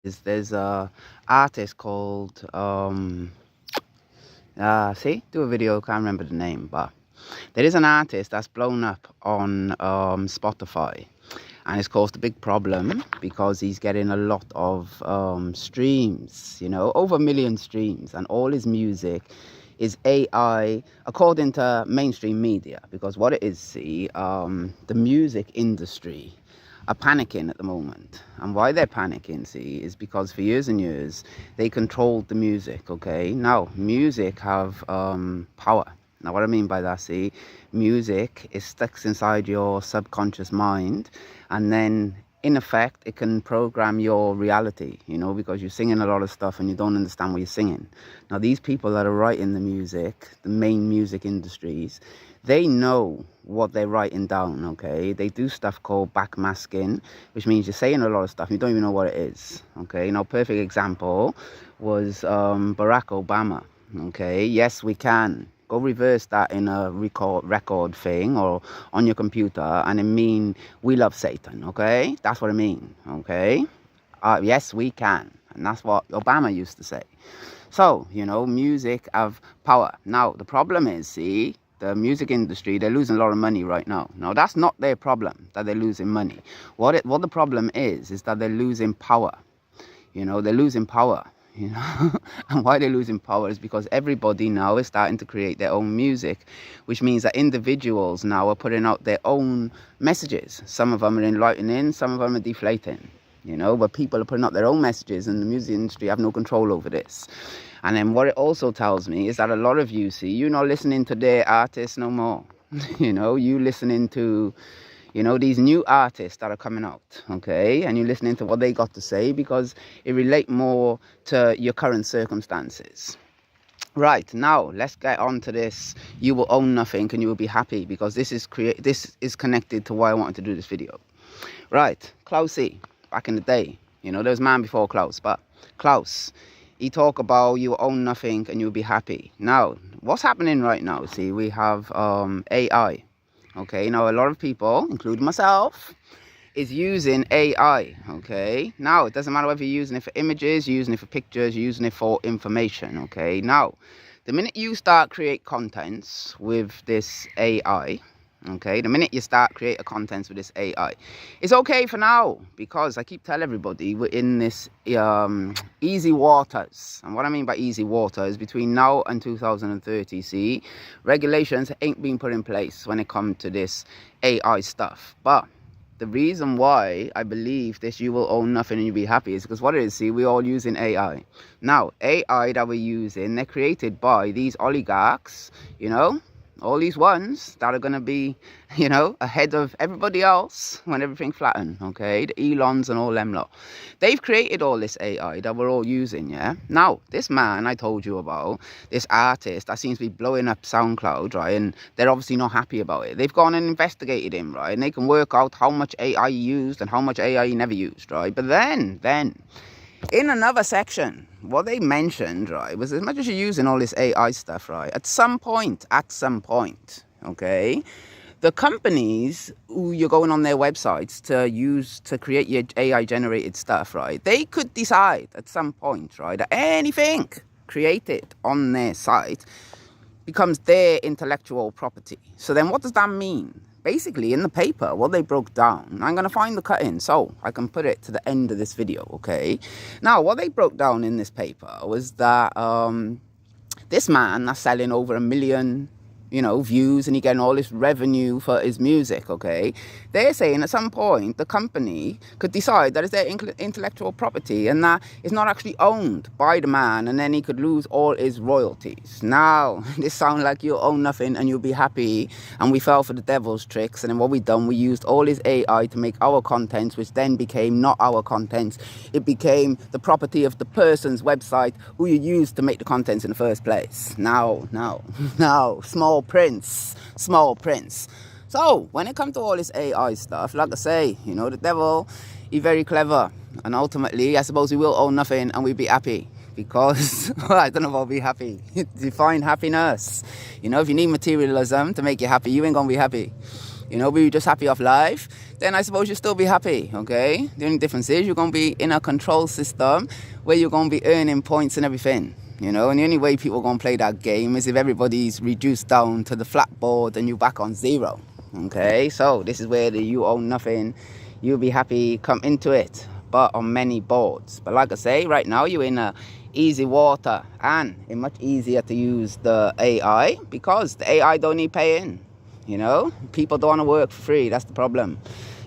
There's a artist called do a video, can't remember the name, but there is an artist that's blown up on Spotify, and it's caused a big problem because he's getting a lot of streams, over 1 million streams, and all his music is AI according to mainstream media. Because what it is, the music industry are panicking at the moment. And why they're panicking, is because for years and years they controlled the music. Okay, now music have power. Now what I mean by that, music is stuck inside your subconscious mind, and then in effect it can program your reality, because you're singing a lot of stuff and you don't understand what you're singing. Now these people that are writing the music, the main music industries, they know what they're writing down. Okay, they do stuff called backmasking, which means you're saying a lot of stuff and you don't even know what it is. Okay, now perfect example was Barack Obama. Okay, yes we can. Go reverse that in a record thing or on your computer, and it mean we love Satan. Okay, that's what I mean. Okay, yes we can, and that's what Obama used to say. So music have power. Now the problem is, the music industry, they're losing a lot of money right now. Now that's not their problem that they're losing money. What the problem is that they're losing power. They're losing power. And why they're losing power is because everybody now is starting to create their own music, which means that individuals now are putting out their own messages. Some of them are enlightening, some of them are deflating, but people are putting out their own messages, and the music industry have no control over this. And then what it also tells me is that a lot of you, you're not listening to their artists no more. You listening to these new artists that are coming out, okay? And you're listening to what they got to say because it relates more to your current circumstances. Right, now let's get on to this. You will own nothing and you will be happy, because this is connected to why I wanted to do this video. Right, Klausy, back in the day, there was a man before Klaus, but Klaus, he talked about you will own nothing and you'll be happy. Now, what's happening right now, we have AI. Okay, now a lot of people, including myself, is using AI. Okay, now it doesn't matter whether you're using it for images, you're using it for pictures, you're using it for information. Okay, now the minute you start create contents with this AI, okay, the minute you start create a contents with this AI, it's okay for now, because I keep telling everybody we're in this easy waters. And what I mean by easy water is between now and 2030, regulations ain't been put in place when it comes to this AI stuff. But the reason why I believe this you will own nothing and you'll be happy is because what it is, we're all using AI. Now, AI that we're using, they're created by these oligarchs, all these ones that are going to be, ahead of everybody else when everything flattens, okay? The Elons and all them lot. They've created all this AI that we're all using, yeah? Now, this man I told you about, this artist that seems to be blowing up SoundCloud, right? And they're obviously not happy about it. They've gone and investigated him, right? And they can work out how much AI he used and how much AI he never used, right? But then, in another section, what they mentioned, right, was as much as you're using all this AI stuff, right, at some point, okay, the companies who you're going on their websites to use to create your AI generated stuff, right, they could decide at some point, right, that anything created on their site becomes their intellectual property. So then what does that mean? Basically, in the paper, what they broke down, I'm going to find the cut-in so I can put it to the end of this video, okay? Now, what they broke down in this paper was that this man that's selling over 1 million, views, and he getting all this revenue for his music, okay? They're saying at some point the company could decide that it's their intellectual property and that it's not actually owned by the man, and then he could lose all his royalties. Now, this sounds like you'll own nothing and you'll be happy, and we fell for the devil's tricks, and then what we done, we used all his AI to make our contents, which then became not our contents. It became the property of the person's website who you used to make the contents in the first place. Now, small prince. So when it comes to all this AI stuff, like I say, the devil, he's very clever, and ultimately I suppose we will own nothing and we'll be happy, because I don't know if I'll be happy. Define happiness. If you need materialism to make you happy, you ain't gonna be happy. you know, but you're just happy off life, then I suppose you'll still be happy, okay? The only difference is you're going to be in a control system where you're going to be earning points and everything, you know? And the only way people are going to play that game is if everybody's reduced down to the flat board and you're back on zero, okay? So this is where the you own nothing, you'll be happy come into it, but on many boards. But like I say, right now you're in a easy water, and it's much easier to use the AI because the AI don't need paying. You know, people don't want to work for free. That's the problem.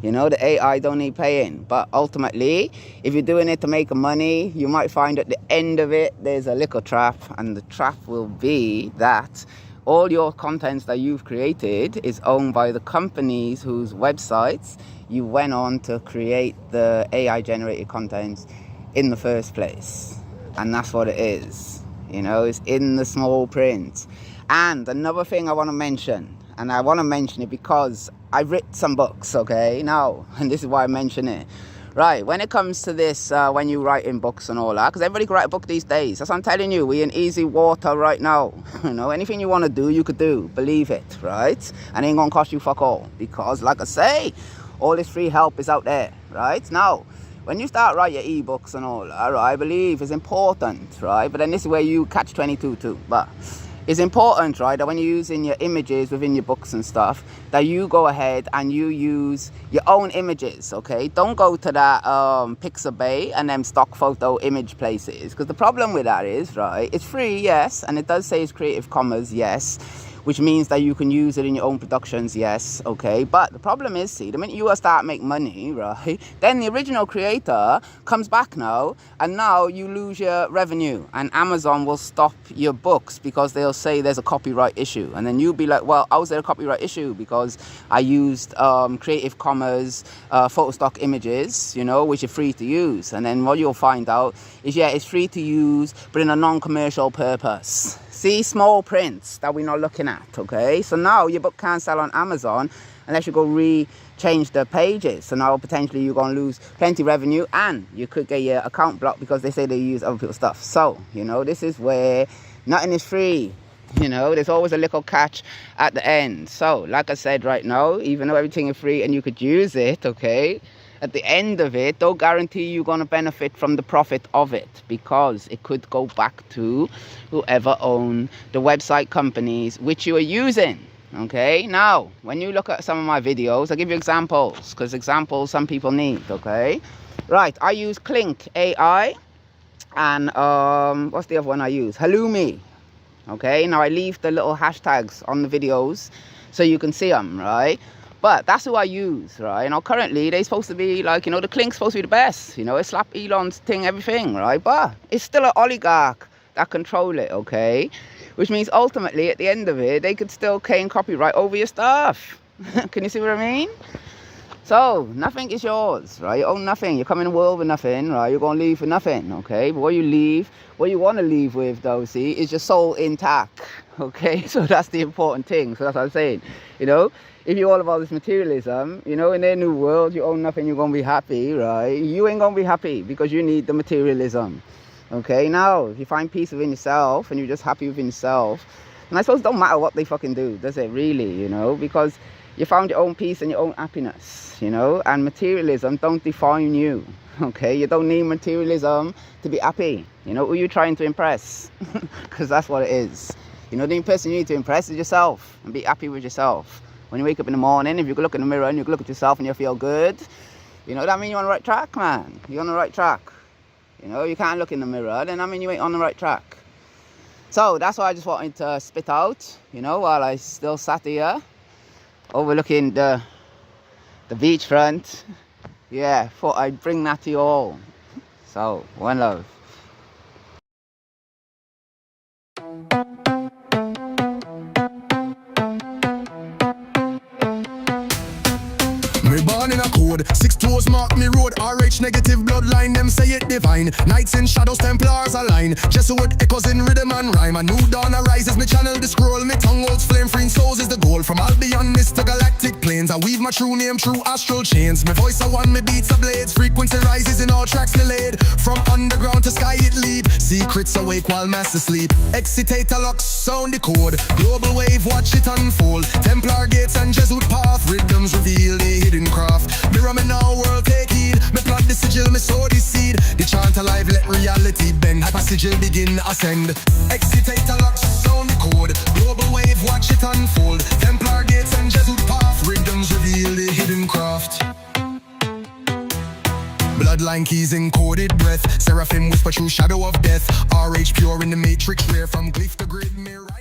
You know, the AI don't need paying. But ultimately, if you're doing it to make money, you might find at the end of it, there's a little trap. And the trap will be that all your contents that you've created is owned by the companies whose websites you went on to create the AI generated contents in the first place. And that's what it is. You know, it's in the small print. And another thing I want to mention, and I want to mention it because I've written some books, okay, now, and this is why I mention it. Right, when it comes to this, when you write in books and all that, because everybody can write a book these days. That's what I'm telling you, we're in easy water right now. You know, anything you want to do, you could do. Believe it, right? And it ain't going to cost you fuck all. Because, like I say, all this free help is out there, right? Now, when you start write your ebooks and all that, right, I believe it's important, right? But then this is where you catch 22 too. But it's important, right, that when you're using your images within your books and stuff, that you go ahead and you use your own images, okay? Don't go to that Pixabay and them stock photo image places. Because the problem with that is, right, it's free, yes, and it does say it's Creative Commons, yes, which means that you can use it in your own productions, yes, okay? But the problem is, see, the minute you start making money, right, then the original creator comes back now, and now you lose your revenue, and Amazon will stop your books because they'll say there's a copyright issue, and then you'll be like, well, how is there a copyright issue? Because I used Creative Commons photo stock images, you know, which are free to use, and then what you'll find out is, yeah, it's free to use, but in a non-commercial purpose. See, small prints that we're not looking at, okay? So now your book can't sell on Amazon unless you go change the pages. So now potentially you're going to lose plenty of revenue, and you could get your account blocked because they say they use other people's stuff. So, you know, this is where nothing is free. You know, there's always a little catch at the end. So, like I said right now, even though everything is free and you could use it, okay, at the end of it, don't guarantee you're going to benefit from the profit of it, because it could go back to whoever owned the website companies which you are using. Okay, now when you look at some of my videos, I'll give you examples, because examples some people need. Okay, right, I use Clink AI, and what's the other one I use? Halloumi. Okay, now I leave the little hashtags on the videos so you can see them, right? But that's who I use, right? Now, currently, they're supposed to be like, you know, the Clink's supposed to be the best. You know, it slap Elon's thing, everything, right? But it's still an oligarch that control it, okay? Which means ultimately, at the end of it, they could still claim copyright over your stuff. Can you see what I mean? So, nothing is yours, right? You own nothing. You come in the world with nothing, right? You're going to leave with nothing, okay? But what you want to leave with, though, see, is your soul intact, okay? So that's the important thing. So that's what I'm saying, you know? If you're all about this materialism, you know, in their new world, you own nothing, you're going to be happy, right? You ain't going to be happy because you need the materialism, okay? Now, if you find peace within yourself and you're just happy within yourself, and I suppose it don't matter what they fucking do, does it really, you know? Because you found your own peace and your own happiness, you know? And materialism don't define you, okay? You don't need materialism to be happy. You know, who are you trying to impress? Because that's what it is. You know, the only person you need to impress is yourself, and be happy with yourself. When you wake up in the morning, if you can look in the mirror and you can look at yourself and you feel good, you know, that means you're on the right track, man. You're on the right track. You know, you can't look in the mirror, then I mean you ain't on the right track. So that's what I just wanted to spit out, you know, while I still sat here, overlooking the beachfront. Yeah, thought I'd bring that to you all. So, one love. Me born in a code, 6 toes mark me road. RH negative bloodline, them say it divine. Knights in shadows, Templars align. Jesuit echoes in rhythm and rhyme. A new dawn arises, me channel the scroll. Me tongue holds flame, freeing souls is the goal. From Albion, mist to galactic planes. I weave my true name through astral chains. Me voice a one, me beats a blades. Frequency rises in all tracks delayed. From underground to sky it lead. Secrets awake while masters sleep. Excitator locks, sound the code. Global wave, watch it unfold. Templar gates and Jesuit path. Rhythms reveal the hidden craft. Mirror me now, world take heed. Me plant the sigil, me sow the seed. The chant alive, let reality bend. Hyper sigil begin ascend. Excitator locks, sound the code. Global wave, watch it unfold. Templar gates and Jesuit path. Rhythms reveal the hidden craft. Bloodline keys encoded breath. Seraphim whisper through shadow of death. RH pure in the matrix rare. From glyph to grid, me right.